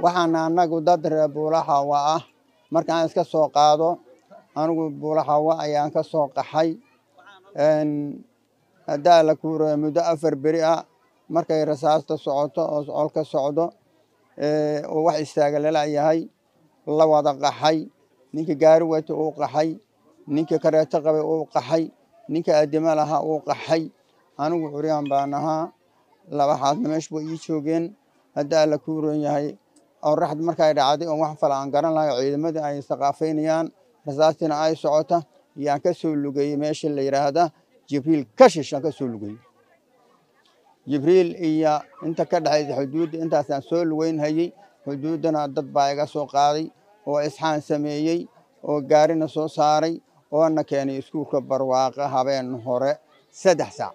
waxaan anagu dad reer Buulaxaawa ah markaan iska soo qaado anigu Buulaxaawa ayaan ka soo qaxay hadaa la kuuray muddo 4 beri ah markay rasaasta socoto oo olka socdo oo wax istaaga la yahay la wada qaxay ninka gaari wato oo qaxay ninka kareeto qabay oo qaxay ninka adima laha oo qaxay anigu xuriyaan baan ahaa laba xaadna meesh buu ii joogeen hadaa la kuuran yahay oo raxd markay dhacday oo wax falaan garan lahayo ciidamada ay saqaafeynayaan rasaastina ay socota yaan ka soo lugay meesha la yiraahdo Jibriil kashishan ka soo lugay Jibriil iyo inta ka dhaxay xuduud intaas aan soo lugeyn hayay xuduudana dad baa iga soo qaaday oo isxaan sameeyay oo gaarina soo saaray oo ana keenay iskuulka barwaaqa habeen hore 3 saac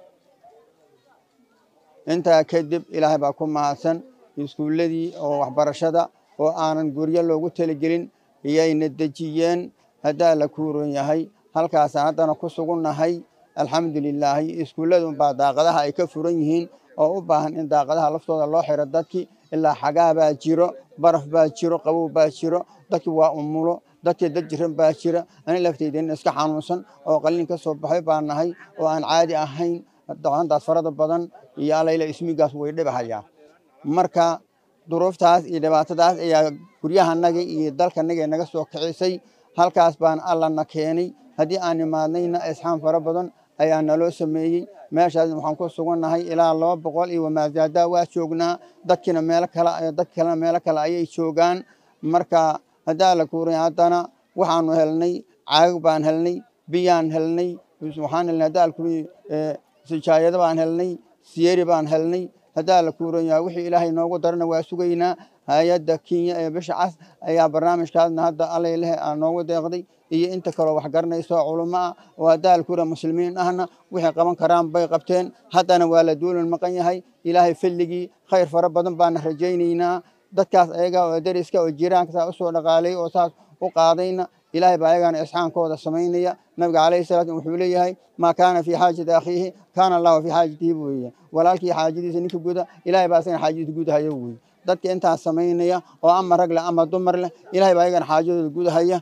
inta kadib ilaahay baa ku mahadsan iskuuladii oo waxbarashada oo aanan guriga loogu talagelin iyayna dajiyeen hadaa la kuuran yahay halkaas hadana ku sugunnahay alxamdulillaah iskuuladu baa daaqadaha ay ka furan yihiin oo u baahan in daaqadaha laftooda loo xiro dadkii ilaa xagaa baa jiro baraf baa jiro qabow baa jiro dadkii waa umulo dadkii dad jiran baa jira ani lafteedina iska xanuunsan oo qalin ka soo baxay baan nahay oo aan caadi ahayn daantaas farada badan iyo alayla ismigaas way dhibahayaan marka duruuftaas iyo dhibaatadaas ayaa guriyahanaga iyo dalkanaga naga soo kicisay halkaas baan allana keenay hadii aan imaadnayna isxaan fara badan ayaa naloo sameeyay meeshaas waxaan ku sugannahay ilaa 200 iyo maadaada waa joognaa dadkina meel kale ayay joogaan marka hadaa la kuuray hadana waxaanu helnay caag baan helnay biyaan helnay waxaan helnay hadaa la kuuray sijaayada baan helnay siyeeri baan helnay hadaa la kuuray wixii ilaahay noogu darana waa sugaynaa hay'adda Kenya ee bisha cas ayaa barnaamijkaasna hadda Alle aan noogu deeqday iyo inta kale wax garanayso culimo oo hadaa la kuuray muslimiin ahna wixii qaban karaan bay qabteen hadana waa la duulan maqan yahay ilaahay filligii khayr fara badan baan rajaynaynaa dadkaas ayaga oo dariska oo jiraanka u soo dhaqaalay oo saas u qaadayna ilaahay baa ayagana isxaankooda sameynaya nabiga kaleey salaatu wuxuu leeyahay ma kaana fi haajati akhihi kaana allah fi haajatihi buuya walaalkii haajadiisa ninka guda ilaahay baa san haajadiisa gudahayo dadka inta sameynaya oo ama rag la ama dumar leh ilaahay baa ayagana haajadooda gudahaya